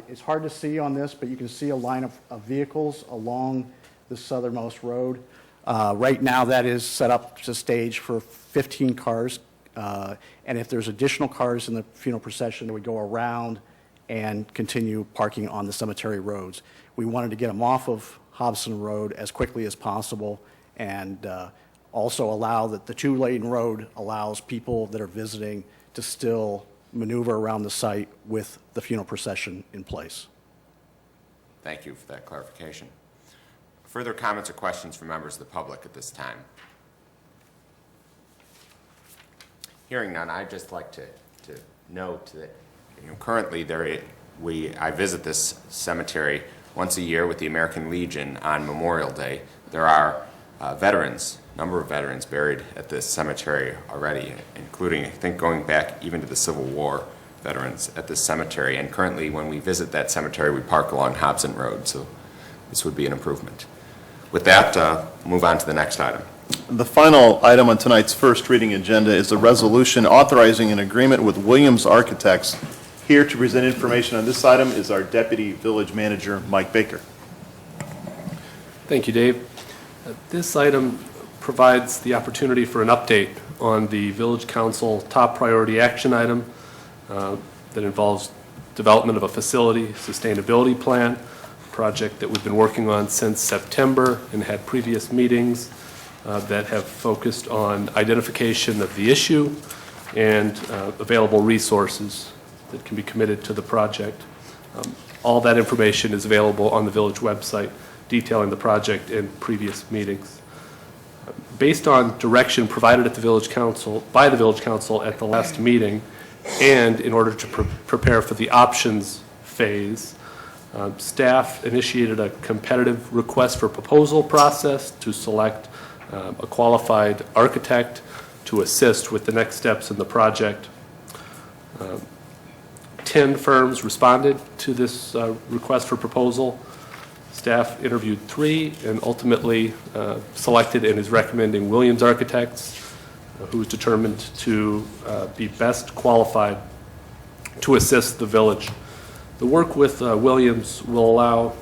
[SPEAKER 13] It's hard to see on this, but you can see a line of vehicles along the southernmost road. Right now, that is set up to stage for 15 cars, and if there's additional cars in the funeral procession, we go around and continue parking on the cemetery roads. We wanted to get them off of Hobson Road as quickly as possible, and also allow that the two-lane road allows people that are visiting to still maneuver around the site with the funeral procession in place.
[SPEAKER 1] Thank you for that clarification. Further comments or questions from members of the public at this time? Hearing none, I'd just like to note that currently I visit this cemetery once a year with the American Legion on Memorial Day. There are number of veterans buried at this cemetery already, including, I think, going back even to the Civil War veterans at this cemetery. And currently, when we visit that cemetery, we park along Hobson Road, so this would be an improvement. With that, move on to the next item.
[SPEAKER 8] The final item on tonight's first reading agenda is a resolution authorizing an agreement with Williams Architects. Here to present information on this item is our Deputy Village Manager, Mike Baker.
[SPEAKER 14] Thank you, Dave. This item provides the opportunity for an update on the Village Council top priority action item that involves development of a facility sustainability plan, a project that we've been working on since September and had previous meetings that have focused on identification of the issue and available resources that can be committed to the project. All that information is available on the Village website detailing the project in previous meetings. Based on direction provided at the Village Council, by the Village Council at the last meeting, and in order to prepare for the options phase, Staff initiated a competitive request for proposal process to select a qualified architect to assist with the next steps in the project. 10 firms responded to this request for proposal. Staff interviewed 3 and ultimately selected and is recommending Williams Architects, who is determined to be best qualified to assist the village. The work with Williams will allow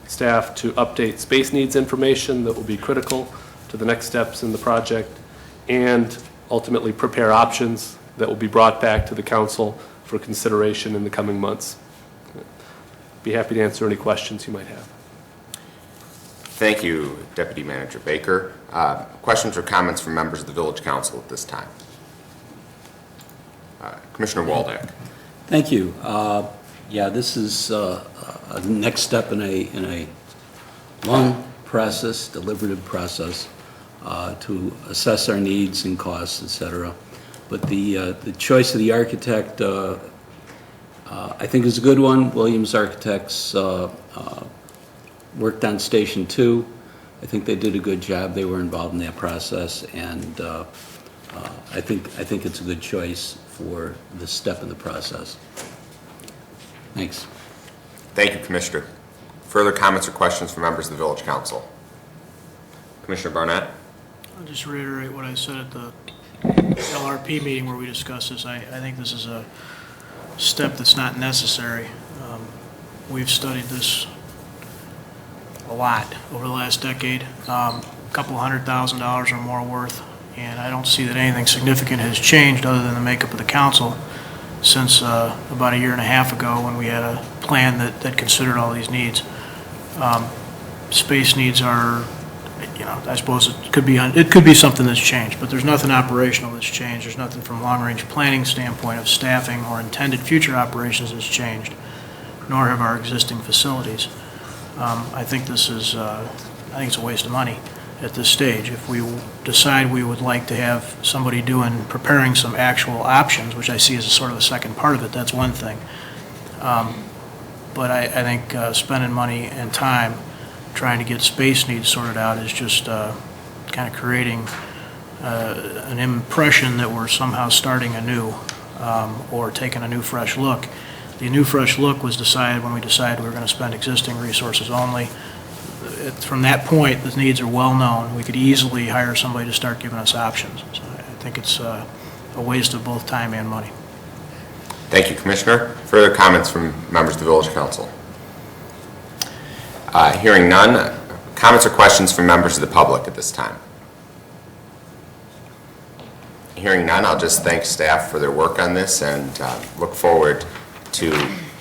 [SPEAKER 14] staff to update space needs information that will be critical to the next steps in the project and ultimately prepare options that will be brought back to the council for consideration in the coming months. Be happy to answer any questions you might have.
[SPEAKER 1] Thank you, Deputy Manager Baker. Questions or comments from members of the Village Council at this time? Commissioner Waldeck.
[SPEAKER 3] Thank you. Yeah, this is a next step in a long process, deliberative process, to assess our needs and costs, et cetera. But the choice of the architect, I think, is a good one. Williams Architects worked on Station 2. I think they did a good job. They were involved in that process, and I think it's a good choice for this step in the process. Thanks.
[SPEAKER 1] Thank you, Commissioner. Further comments or questions from members of the Village Council? Commissioner Barnett?
[SPEAKER 15] I'll just reiterate what I said at the LRP meeting where we discussed this. I think this is a step that's not necessary. We've studied this a lot over the last decade, a couple $100,000 or more worth, and I don't see that anything significant has changed other than the makeup of the council since about a year and a half ago when we had a plan that considered all these needs. Space needs are, I suppose it could be something that's changed, but there's nothing operational that's changed. There's nothing from long-range planning standpoint of staffing or intended future operations that's changed, nor have our existing facilities. I think this is, I think it's a waste of money at this stage. If we decide we would like to have somebody preparing some actual options, which I see as a sort of the second part of it, that's one thing. But I think spending money and time trying to get space needs sorted out is just kind of creating an impression that we're somehow starting anew or taking a new fresh look. The new fresh look was decided when we decided we were going to spend existing resources only. From that point, the needs are well known. We could easily hire somebody to start giving us options. So I think it's a waste of both time and money.
[SPEAKER 1] Thank you, Commissioner. Further comments from members of the Village Council? Hearing none, comments or questions from members of the public at this time? Hearing none, I'll just thank staff for their work on this and look forward to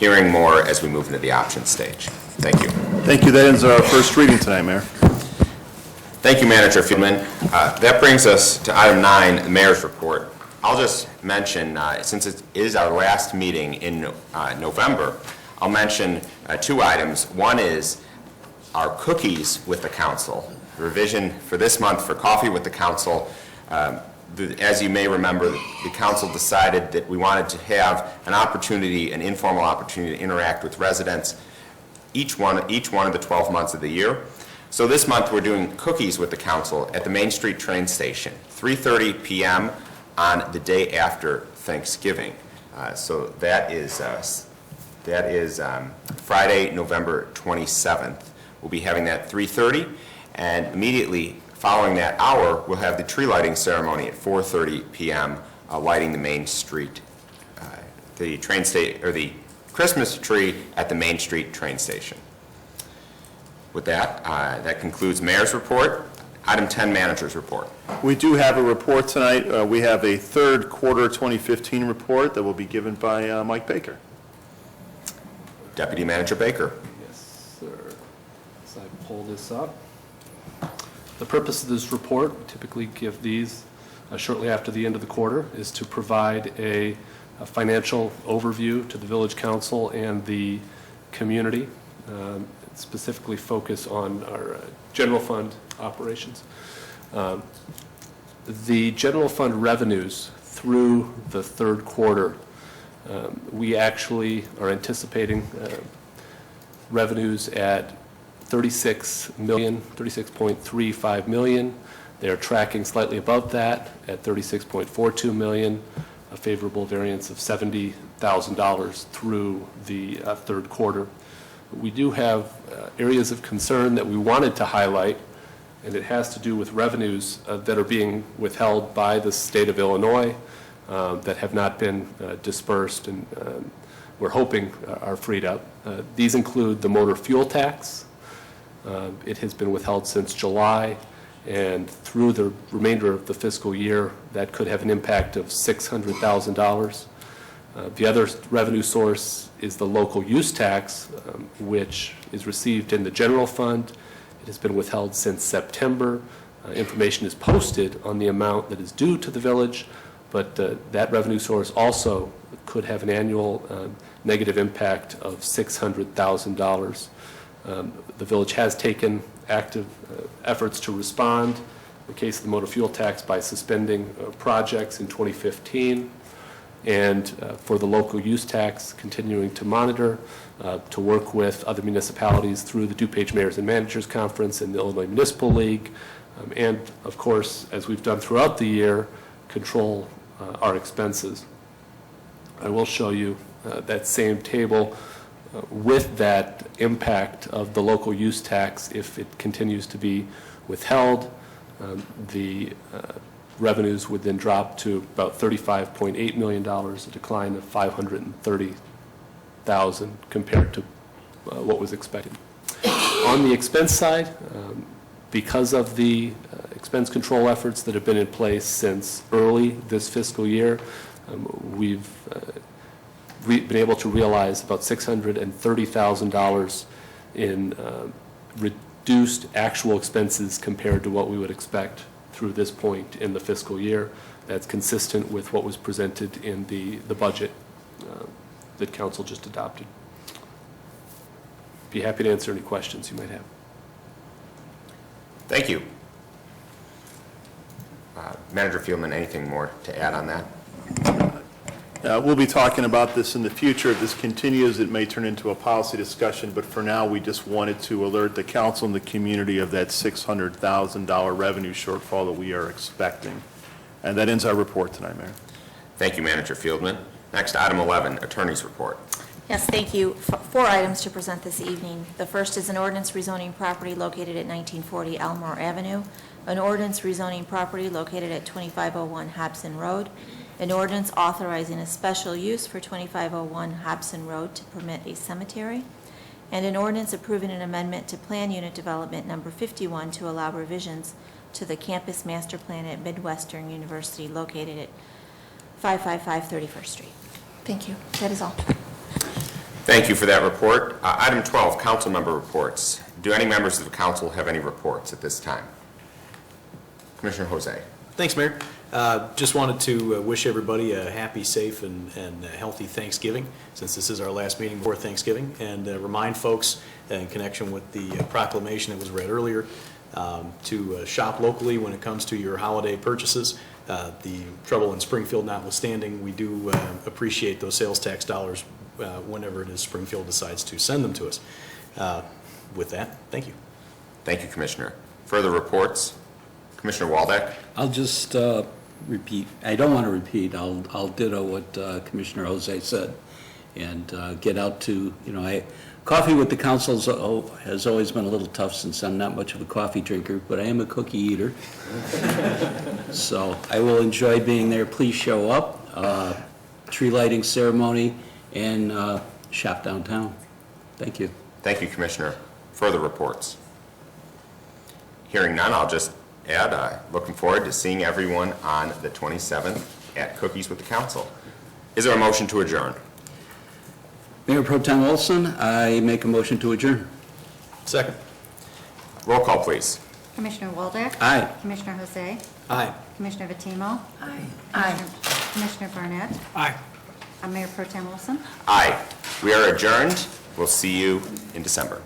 [SPEAKER 1] hearing more as we move into the option stage. Thank you.
[SPEAKER 8] Thank you. That ends our first reading tonight, Mayor.
[SPEAKER 1] Thank you, Manager Fieldman. That brings us to item 9, the Mayor's Report. I'll just mention, since it is our last meeting in November, I'll mention 2 items. One is our cookies with the council, the revision for this month for coffee with the council. As you may remember, the council decided that we wanted to have an opportunity, an informal opportunity to interact with residents each one of the 12 months of the year. So this month we're doing cookies with the council at the Main Street train station, 3:30 p.m. on the day after Thanksgiving. So that is Friday, November 27th. We'll be having that 3:30, and immediately following that hour, we'll have the tree lighting ceremony at 4:30 p.m. Lighting the Main Street, the train station, or the Christmas tree at the Main Street train station. With that, that concludes Mayor's Report. Item 10, Manager's Report.
[SPEAKER 8] We do have a report tonight. We have a third quarter 2015 report that will be given by Mike Baker.
[SPEAKER 1] Deputy Manager Baker.
[SPEAKER 14] Yes, sir. As I pull this up. The purpose of this report, we typically give these shortly after the end of the quarter, is to provide a financial overview to the Village Council and the community, specifically focus on our general fund operations. The general fund revenues through the third quarter, we actually are anticipating revenues at $36.35 million. They are tracking slightly above that at $36.42 million, a favorable variance of $70,000 through the third quarter. We do have areas of concern that we wanted to highlight, and it has to do with revenues that are being withheld by the state of Illinois that have not been dispersed and we're hoping are freed up. These include the motor fuel tax. It has been withheld since July, and through the remainder of the fiscal year, that could have an impact of $600,000. The other revenue source is the local use tax, which is received in the general fund. It has been withheld since September. Information is posted on the amount that is due to the village, but that revenue source also could have an annual negative impact of $600,000. The village has taken active efforts to respond in the case of the motor fuel tax by suspending projects in 2015, and for the local use tax, continuing to monitor, to work with other municipalities through the DuPage Mayors and Managers Conference and the Illinois Municipal League, and of course, as we've done throughout the year, control our expenses. I will show you that same table with that impact of the local use tax. If it continues to be withheld, the revenues would then drop to about $35.8 million, a decline of $530,000 compared to what was expected. On the expense side, because of the expense control efforts that have been in place since early this fiscal year, we've been able to realize about $630,000 in reduced actual expenses compared to what we would expect through this point in the fiscal year. That's consistent with what was presented in the budget that council just adopted. Be happy to answer any questions you might have.
[SPEAKER 1] Thank you. Manager Fieldman, anything more to add on that?
[SPEAKER 8] We'll be talking about this in the future. If this continues, it may turn into a policy discussion, but for now, we just wanted to alert the council and the community of that $600,000 revenue shortfall that we are expecting. And that ends our report tonight, Mayor.
[SPEAKER 1] Thank you, Manager Fieldman. Next, item 11, Attorney's Report.
[SPEAKER 16] Yes, thank you. Four items to present this evening. The first is an ordinance rezoning property located at 1940 Elmore Avenue, an ordinance rezoning property located at 2501 Hobson Road, an ordinance authorizing a special use for 2501 Hobson Road to permit a cemetery, and an ordinance approving an amendment to Plan Unit Development Number 51 to allow revisions to the campus master plan at Midwestern University located at 555 31st Street. Thank you. That is all.
[SPEAKER 1] Thank you for that report. Item 12, council member reports. Do any members of the council have any reports at this time? Commissioner Jose.
[SPEAKER 17] Thanks, Mayor. Just wanted to wish everybody a happy, safe, and healthy Thanksgiving, since this is our last meeting before Thanksgiving, and remind folks in connection with the proclamation that was read earlier to shop locally when it comes to your holiday purchases. The trouble in Springfield notwithstanding, we do appreciate those sales tax dollars whenever it is Springfield decides to send them to us. With that, thank you.
[SPEAKER 1] Thank you, Commissioner. Further reports? Commissioner Waldeck?
[SPEAKER 3] I'll just repeat. I don't want to repeat. I'll ditto what Commissioner Jose said and get out to, coffee with the council has always been a little tough since I'm not much of a coffee drinker, but I am a cookie eater. So I will enjoy being there. Please show up. Tree lighting ceremony and shop downtown. Thank you.
[SPEAKER 1] Thank you, Commissioner. Further reports? Hearing none, I'll just add, looking forward to seeing everyone on the 27th at Cookies with the Council. Is there a motion to adjourn?
[SPEAKER 3] Mayor Pro Tem Olson, I make a motion to adjourn.
[SPEAKER 17] Second.
[SPEAKER 1] Roll call, please.
[SPEAKER 2] Commissioner Waldeck?
[SPEAKER 3] Aye.
[SPEAKER 2] Commissioner Jose?
[SPEAKER 17] Aye.
[SPEAKER 2] Commissioner Vatimo?
[SPEAKER 16] Aye.
[SPEAKER 2] Commissioner Barnett?
[SPEAKER 15] Aye.
[SPEAKER 2] Mayor Pro Tem Olson?
[SPEAKER 1] Aye. We are adjourned. We'll see you in December.